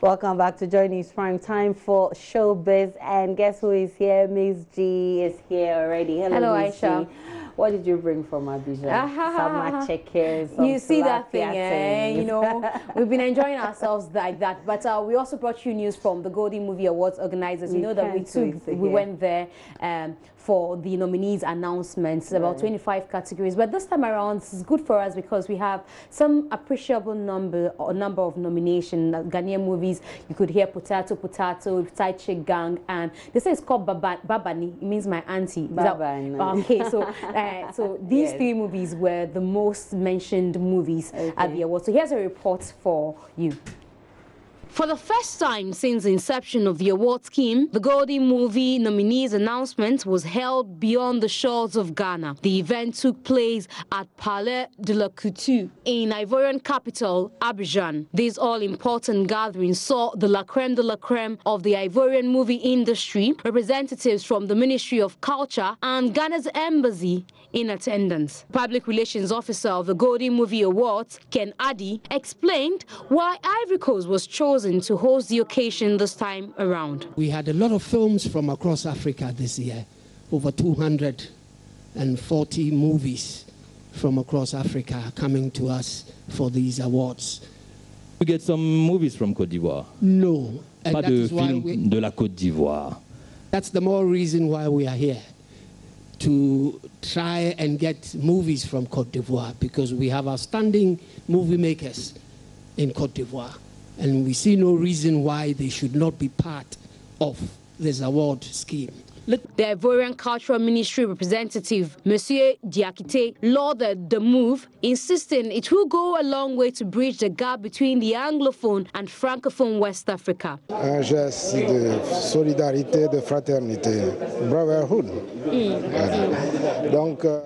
Welcome back to JoyNews Prime Time for Showbiz. And guess who is here? Miss G is here already. Hello Miss Aisha. G. What did you bring from Abidjan? Some checkers. You see that thing, eh? You know, we've been enjoying ourselves like that. But we also brought you news from the Golden Movie Awards organizers. You know that we went there for the nominees announcements, about 25 categories. But this time around, it's good for us because we have some appreciable number of nominations. Ghanaian movies, you could hear Potato, Side Chick Gang, and they say it's called Babani. It means my auntie. Babani. Okay, so so these three movies were the most mentioned movies at the awards. So here's a report for you. For the first time since the inception of the award scheme, the Golden Movie nominees announcement was held beyond the shores of Ghana. The event took place at Palais de la Couture in Ivorian capital, Abidjan. This all-important gathering saw the la creme of the Ivorian movie industry, representatives from the Ministry of Culture and Ghana's embassy in attendance. Public Relations Officer of the Golden Movie Awards, Ken Addy, explained why Ivory Coast was chosen to host the occasion this time around. We had a lot of films from across Africa this year, over 240 movies from across Africa coming to us for these awards. We get some movies from Côte d'Ivoire. No. And Pas de film de la Côte d'Ivoire. That's the more reason why we are here, to try and get movies from Côte d'Ivoire, because we have outstanding movie makers in Côte d'Ivoire. And we see no reason why they should not be part of this award scheme. The Ivorian Cultural Ministry representative, Monsieur Diakite, lauded the move, insisting it will go a long way to bridge the gap between the Anglophone and Francophone West Africa. Un geste de solidarité, de fraternité, brotherhood.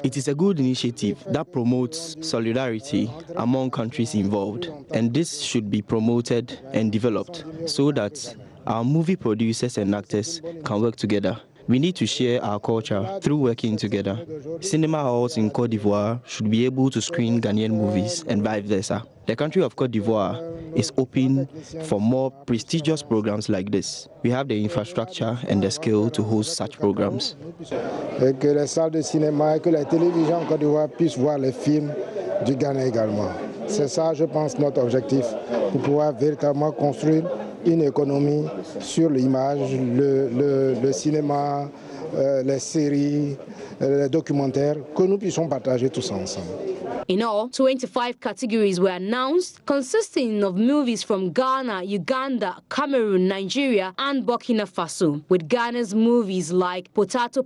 It is a good initiative that promotes solidarity among countries involved, and this should be promoted and developed so that our movie producers and actors can work together. We need to share our culture through working together. Cinema halls in Côte d'Ivoire should be able to screen Ghanaian movies and vice versa. The country of Côte d'Ivoire is open for more prestigious programs like this. We have the infrastructure and the skill to host such programs. Et que les salles de cinéma et que les télévisions en Côte d'Ivoire puissent voir les films du Ghana également. C'est ça, je pense, notre objectif, pour pouvoir véritablement construire une économie sur l'image, le cinéma, les séries, les documentaires, que nous puissions partager tous ensemble. In all, 25 categories were announced, consisting of movies from Ghana, Uganda, Cameroon, Nigeria, and Burkina Faso, with Ghana's movies like Potato,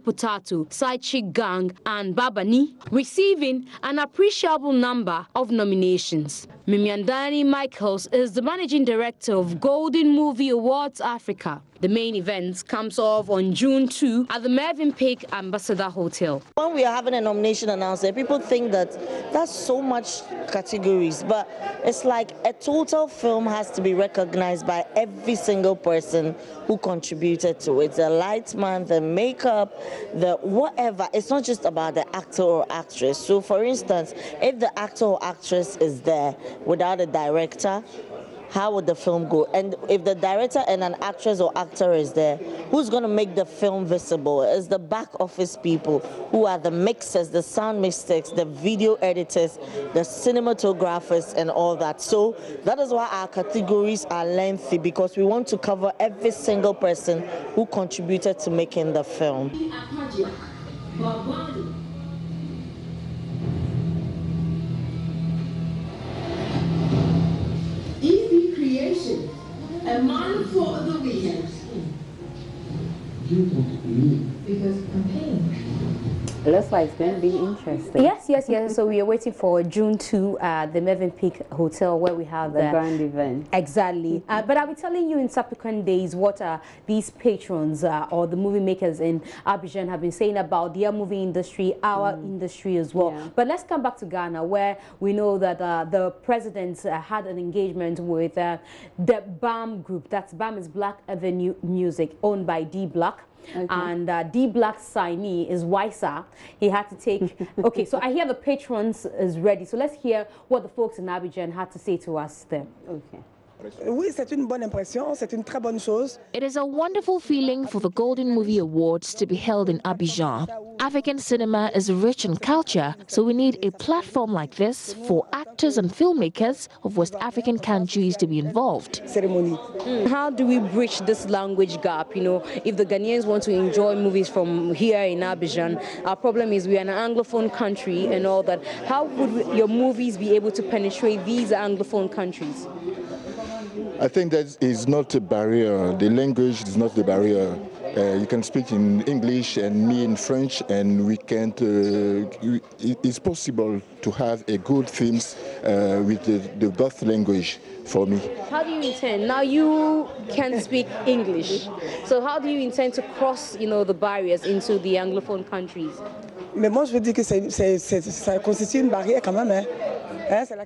Side Chick Gang, and Babani receiving an appreciable number of nominations. Mimiandani Michaels is the managing director of Golden Movie Awards Africa. The main event comes off on June 2 at the Mervyn Peak Ambassador Hotel. When we are having a nomination announcement, people think that that's so much categories, but it's like a total film has to be recognized by every single person who contributed to it. The lightman, the makeup, the whatever. It's not just about the actor or actress. So for instance, if the actor or actress is there without a director, how would the film go? And if the director and an actress or actor is there, who's going to make the film visible? It's the back office people who are the mixers, the sound mixers, the video editors, the cinematographers, and all that. So that is why our categories are lengthy, because we want to cover every single person who contributed to making the film. A man for the weekend. Because campaign. It looks like it's going to be interesting. Yes. So we are waiting for June 2 at the Mervyn Peak Hotel, where we have the grand event. Exactly. But I'll be telling you in subsequent days what these patrons or the movie makers in Abidjan have been saying about their movie industry, our industry as well. Yeah. But let's come back to Ghana, where we know that the president had an engagement with the BAM group. That's BAM is Black Avenue Music, owned by D Black. Okay. And D Black's signee is Wiser. He had to take... Okay, so I hear the patrons is ready. So let's hear what the folks in Abidjan had to say to us then. Okay. It is a wonderful feeling for the Golden Movie Awards to be held in Abidjan. African cinema is rich in culture, so we need a platform like this for actors and filmmakers of West African countries to be involved. How do we bridge this language gap? You know, if the Ghanaians want to enjoy movies from here in Abidjan, our problem is we are an Anglophone country and all that. How would your movies be able to penetrate these Anglophone countries? I think that is not a barrier. The language is not the barrier. You can speak in English and me in French, and we can't. It's possible to have a good themes with the both language for me. How do you intend? Now you can speak English, so how do you intend to cross, you know, the barriers into the Anglophone countries?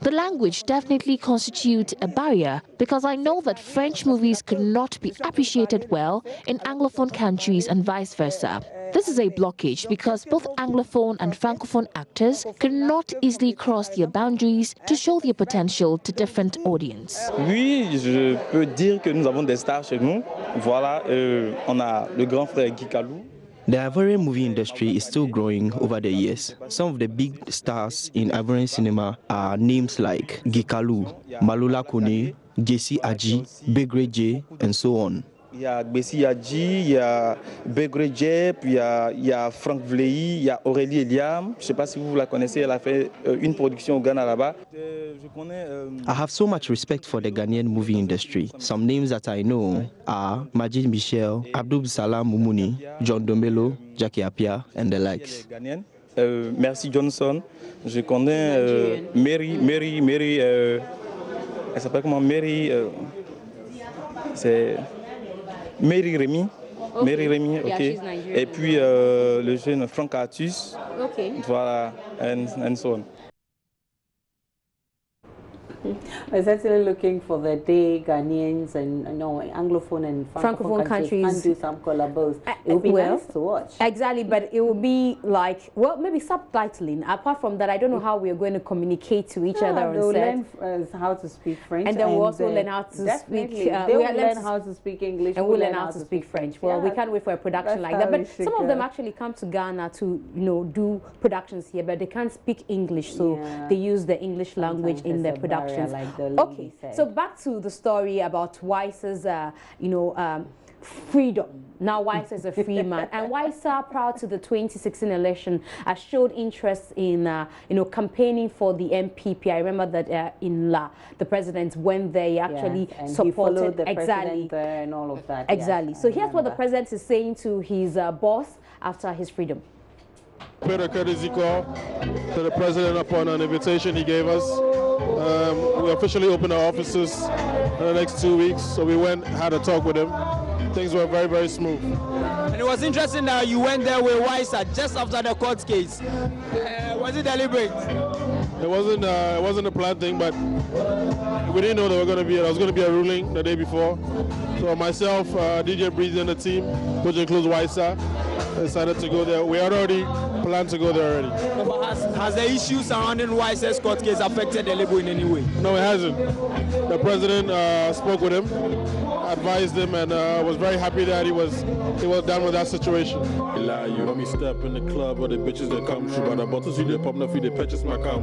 The language definitely constitutes a barrier because I know that French movies could not be appreciated well in Anglophone countries and vice versa. This is a blockage because both Anglophone and Francophone actors could not easily cross their boundaries to show their potential to different audiences. Oui, je peux dire que nous avons des stars chez nous. Voilà, on a le grand frère Guy Kalou. The Ivorian movie industry is still growing over the years. Some of the big stars in Ivorian cinema are names like Gikalu, Malula Kone, JC Aji, Begre J, and so on. Il y a Bessi Adji, il y a Begre J, puis il y a Franck Vlei, il y a Aurélie Eliam. Je ne sais pas si vous la connaissez, elle a fait une production au Ghana là-bas. I have so much respect for the Ghanaian movie industry. Some names that I know are Majid Michel, Abdul Salam Mumuni, John Domelo, Jackie Apia, and the likes. Merci Johnson. Je connais Mary, elle s'appelle comment? Mary, c'est Mary Rémy. Okay. Mary Rémy, ok. Yeah, et puis le jeune Franck Artus. Okay. Voilà, and so on. I was actually looking for the day Ghanaians and Anglophone and Francophone countries can do some collabos. It would be nice to watch. Exactly, but it would be like, well, maybe subtitling. Apart from that, I don't know how we are going to communicate to each other on set. Learn how to speak French, and then we'll also learn how to speak. They will learn how to speak English, and we'll learn how to speak French. Well, we can't wait for a production like that. But some of them actually come to Ghana to, do productions here, but they can't speak English, so they use the English language in their productions. Like okay, so back to the story about Weiser's, freedom. Now Weiser is a free man, and Weiser, prior to the 2016 election, showed interest in, campaigning for the MPP. I remember that the president went there, he actually supported the president there and all of that. Exactly. Yes, so here's what the president is saying to his boss after his freedom. Paid a courtesy call to the president upon an invitation he gave us. We officially opened our offices in the next 2 weeks, so we went, had a talk with him. Things were very, very smooth. And it was interesting that you went there with Weiser just after the court case. Was it deliberate? It wasn't a planned thing, but we didn't know there was going to be a ruling the day before. So myself, DJ Breezy and the team, which includes Weiser, decided to go there. We had already planned to go there already. But has the issue surrounding Weiser's court case affected the label in any way? No, it hasn't. The president spoke with him, advised him, and was very happy that he was done with that situation. You let me step in the club where the bitches that come through, but about to see the pop enough, they purchase my car.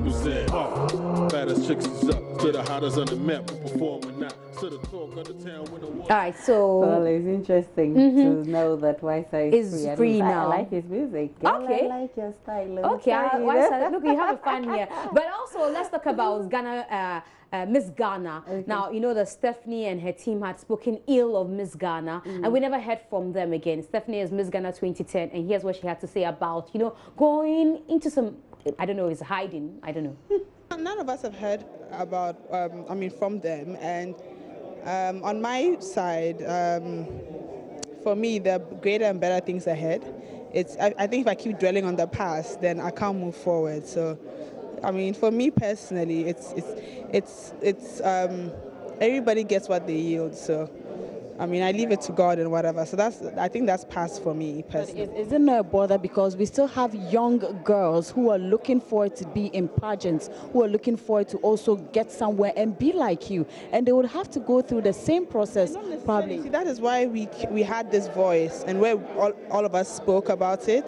Baddest chicks is up to the hottest on the map, performing now. All right, so well, it's interesting to know that Weiser is free now. I like his music. Okay, I like your style. Okay, Weiser, look, you have fun here. But also, let's talk about Ghana. Miss Ghana. Okay. Now, you know that Stephanie and her team had spoken ill of Miss Ghana, and we never heard from them again. Stephanie is Miss Ghana 2010, and here's what she had to say about, going into some, I don't know, is hiding, I don't know. None of us have heard about, from them, and on my side, for me, there are greater and better things ahead. I think if I keep dwelling on the past, then I can't move forward. So, for me personally, it's everybody gets what they yield. So, I mean, I leave it to God and whatever. So I think that's past for me personally. Isn't it a bother because we still have young girls who are looking forward to be in pageants, who are looking forward to also get somewhere and be like you, and they would have to go through the same process probably. See, that is why we had this voice and where all of us spoke about it,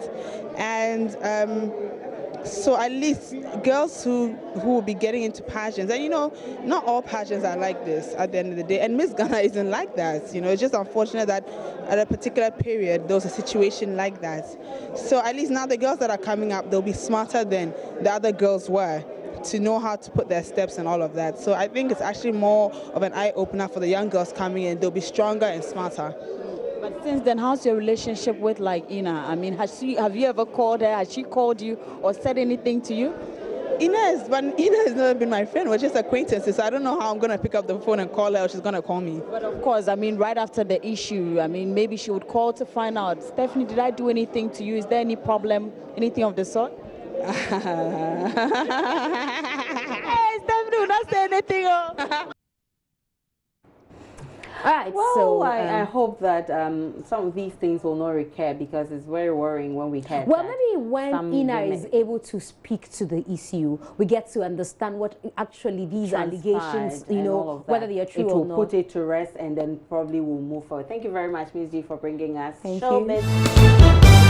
and so at least girls who will be getting into pageants, and not all pageants are like this at the end of the day, and Miss Ghana isn't like that. It's just unfortunate that at a particular period there was a situation like that. So at least now the girls that are coming up, they'll be smarter than the other girls were to know how to put their steps and all of that. So I think it's actually more of an eye-opener for the young girls coming in. They'll be stronger and smarter. But since then, how's your relationship with Ina? I mean, have you ever called her? Has she called you or said anything to you? Ina has never been my friend. We're just acquaintances. So I don't know how I'm going to pick up the phone and call her or she's going to call me. But of course, I mean, right after the issue, I mean, maybe she would call to find out, Stephanie, did I do anything to you? Is there any problem? Anything of the sort? Hey, Stephanie will not say anything. All right, well, so I hope that some of these things will not recur because it's very worrying when we have. Well, maybe when Ina is able to speak to the issue, we get to understand what actually these allegations, whether they are true or not. It will put it to rest, and then probably we'll move forward. Thank you very much, Ms. G, for bringing us Thank showbiz.